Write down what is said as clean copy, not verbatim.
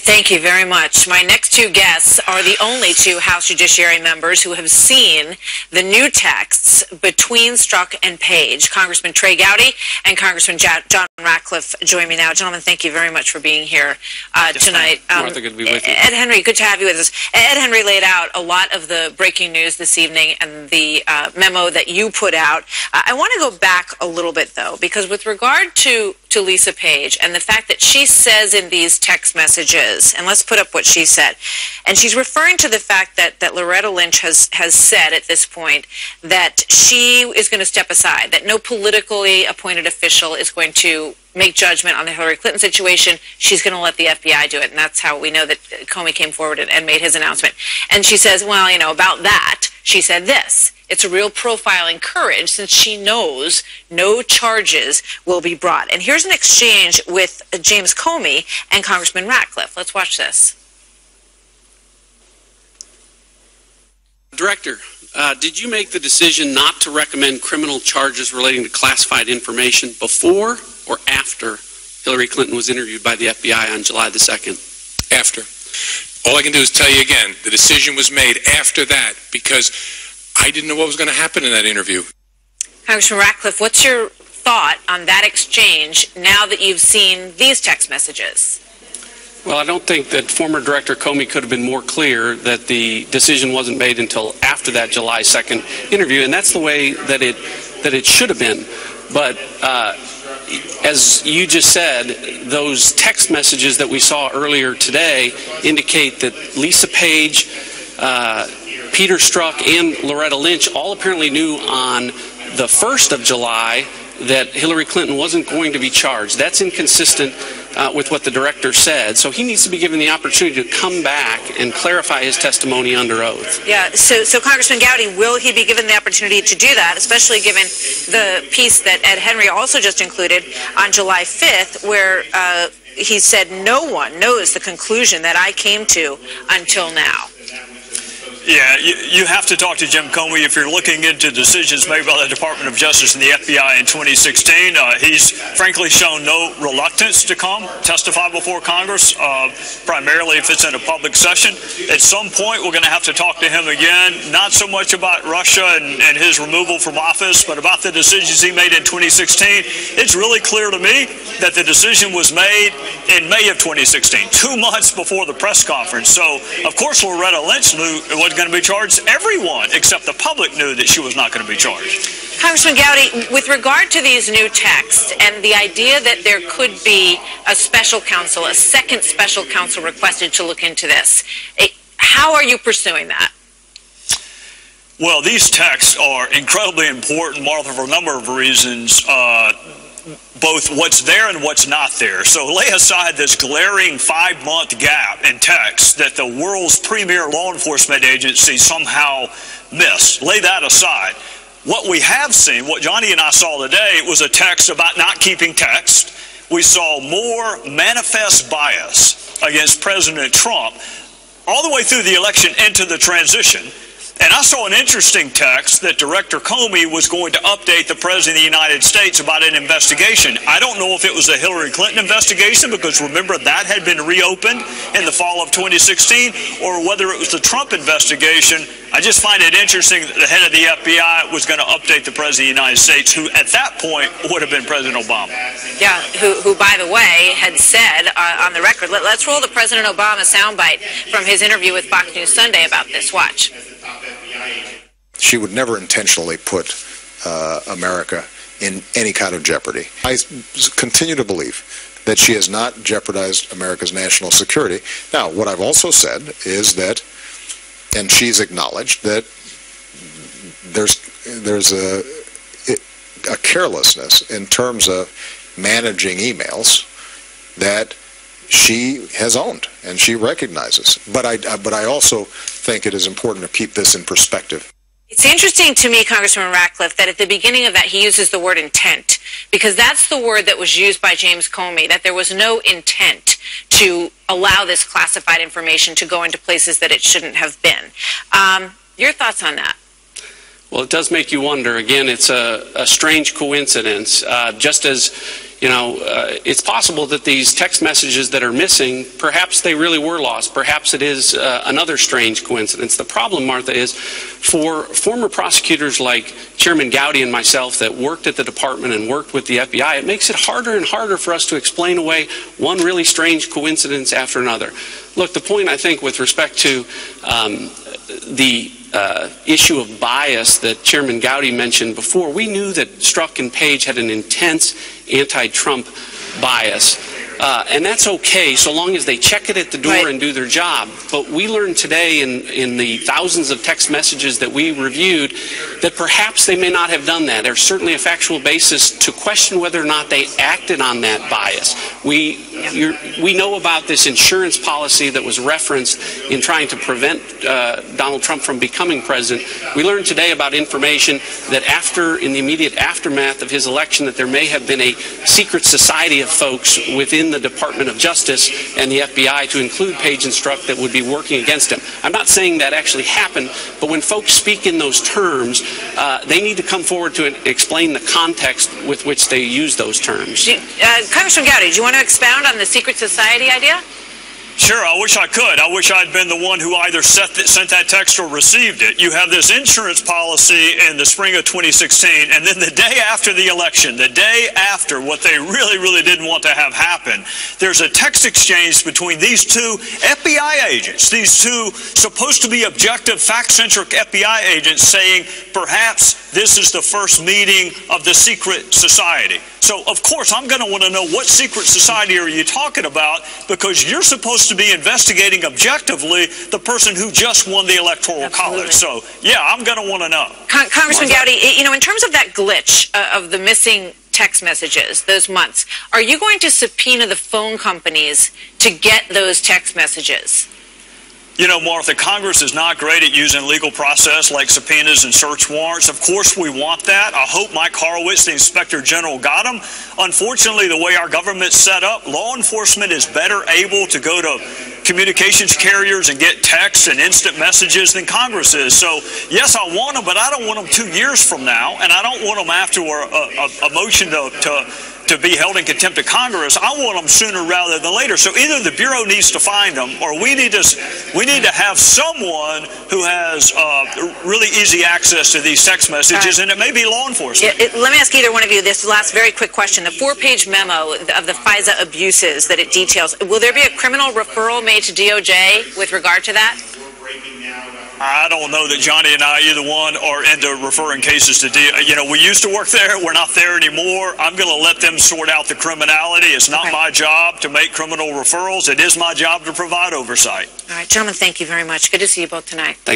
Thank you very much. My next two guests are the only two House Judiciary members who have seen the new texts between Strzok and Page. Congressman Trey Gowdy and Congressman John Ratcliffe join me now. Gentlemen, thank you very much for being here tonight. Martha, good to be with you. Ed Henry, good to have you with us. Ed Henry laid out a lot of the breaking news this evening and the memo that you put out. I want to go back a little bit, though, because with regard to Lisa Page and the fact that she says in these text messages, and let's put up what she said, and she's referring to the fact that Loretta Lynch has said at this point that she is going to step aside, that no politically appointed official is going to make judgment on the Hillary Clinton situation. She's going to let the FBI do it, and that's how we know that Comey came forward and made his announcement. And she says, well, you know, about that, she said this: it's a real profile in courage since she knows no charges will be brought. And here's an exchange with James Comey and Congressman Ratcliffe. Let's watch this. Director, did you make the decision not to recommend criminal charges relating to classified information before or after Hillary Clinton was interviewed by the FBI on July the 2nd? After. All I can do is tell you again, the decision was made after that because I didn't know what was going to happen in that interview. Congressman Ratcliffe, what's your thought on that exchange now that you've seen these text messages? Well, I don't think that former Director Comey could have been more clear that the decision wasn't made until after that July 2nd interview, and that's the way that it should have been. But as you just said, those text messages that we saw earlier today indicate that Lisa Page, Peter Strzok, and Loretta Lynch all apparently knew on the 1st of July that Hillary Clinton wasn't going to be charged. That's inconsistent with what the director said. So he needs to be given the opportunity to come back and clarify his testimony under oath. Yeah, so Congressman Gowdy, will he be given the opportunity to do that, especially given the piece that Ed Henry also just included on July 5th, where he said no one knows the conclusion that I came to until now? Yeah, you have to talk to Jim Comey if you're looking into decisions made by the Department of Justice and the FBI in 2016. He's frankly shown no reluctance to come testify before Congress, primarily if it's in a public session. At some point, we're going to have to talk to him again, not so much about Russia and his removal from office, but about the decisions he made in 2016. It's really clear to me that the decision was made in May of 2016, 2 months before the press conference. So, of course, Loretta Lynch knew it wasn't going to be charged. Everyone except the public knew that she was not going to be charged. Congressman Gowdy, with regard to these new texts and the idea that there could be a special counsel, a second special counsel requested to look into this, how are you pursuing that? Well, these texts are incredibly important, Martha, for a number of reasons. Both what's there and what's not there. So lay aside this glaring 5-month gap in text that the world's premier law enforcement agency somehow missed. Lay that aside. What we have seen, what Johnny and I saw today, was a text about not keeping text. We saw more manifest bias against President Trump all the way through the election into the transition. And I saw an interesting text that Director Comey was going to update the President of the United States about an investigation. I don't know if it was a Hillary Clinton investigation, because remember that had been reopened in the fall of 2016, or whether it was the Trump investigation. I just find it interesting that the head of the FBI was going to update the President of the United States, who at that point would have been President Obama. Yeah, who by the way, had said on the record, let's roll the President Obama soundbite from his interview with Fox News Sunday about this. Watch. She would never intentionally put America in any kind of jeopardy. I continue to believe that she has not jeopardized America's national security. Now, what I've also said is that, and she's acknowledged, that there's a carelessness in terms of managing emails that she has owned and she recognizes. But I also think it is important to keep this in perspective. It's interesting to me, Congressman Ratcliffe, that at the beginning of that he uses the word intent, because that's the word that was used by James Comey, that there was no intent to allow this classified information to go into places that it shouldn't have been. Your thoughts on that? Well, it does make you wonder. Again, it's a strange coincidence. Just as it's possible that these text messages that are missing, perhaps they really were lost. Perhaps it is another strange coincidence. The problem, Martha, is for former prosecutors like Chairman Gowdy and myself that worked at the department and worked with the FBI, it makes it harder and harder for us to explain away one really strange coincidence after another. Look, the point, I think, with respect to the issue of bias that Chairman Gowdy mentioned before, we knew that Strzok and Page had an intense anti-Trump bias. And that's okay so long as they check it at the door and do their job. But we learned today in the thousands of text messages that we reviewed that perhaps they may not have done that. There's certainly a factual basis to question whether or not they acted on that bias. We know about this insurance policy that was referenced in trying to prevent Donald Trump from becoming president. We learned today about information that in the immediate aftermath of his election, that there may have been a secret society of folks within the Department of Justice and the FBI, to include Page and Strzok, that would be working against him. I'm not saying that actually happened, but when folks speak in those terms, they need to come forward to explain the context with which they use those terms. Congressman Gowdy, do you want to expound on the secret society idea? Sure, I wish I could. I wish I'd been the one who either sent that text or received it. You have this insurance policy in the spring of 2016, and then the day after the election, the day after what they really, really didn't want to have happen, there's a text exchange between these two FBI agents, these two supposed to be objective, fact-centric FBI agents, saying perhaps this is the first meeting of the secret society. So, of course, I'm going to want to know what secret society are you talking about, because you're supposed to be investigating objectively the person who just won the Electoral College. So, yeah, I'm going to want to know. Congressman Gowdy, in terms of that glitch of the missing text messages, those months, are you going to subpoena the phone companies to get those text messages? You know, Martha, Congress is not great at using legal process like subpoenas and search warrants. Of course we want that. I hope Mike Horowitz, the Inspector General, got them. Unfortunately, the way our government's set up, law enforcement is better able to go to communications carriers and get texts and instant messages than Congress is. So, yes, I want them, but I don't want them 2 years from now, and I don't want them after a motion to be held in contempt of Congress. I want them sooner rather than later. So either the Bureau needs to find them, or we need to have someone who has really easy access to these text messages, and it may be law enforcement. Let me ask either one of you this last very quick question. The 4-page memo of the FISA abuses that it details, will there be a criminal referral made to DOJ with regard to that? I don't know that Johnny and I, either one, are into referring cases to we used to work there. We're not there anymore. I'm going to let them sort out the criminality. It's not my job to make criminal referrals. It is my job to provide oversight. All right, gentlemen, thank you very much. Good to see you both tonight. Thank you.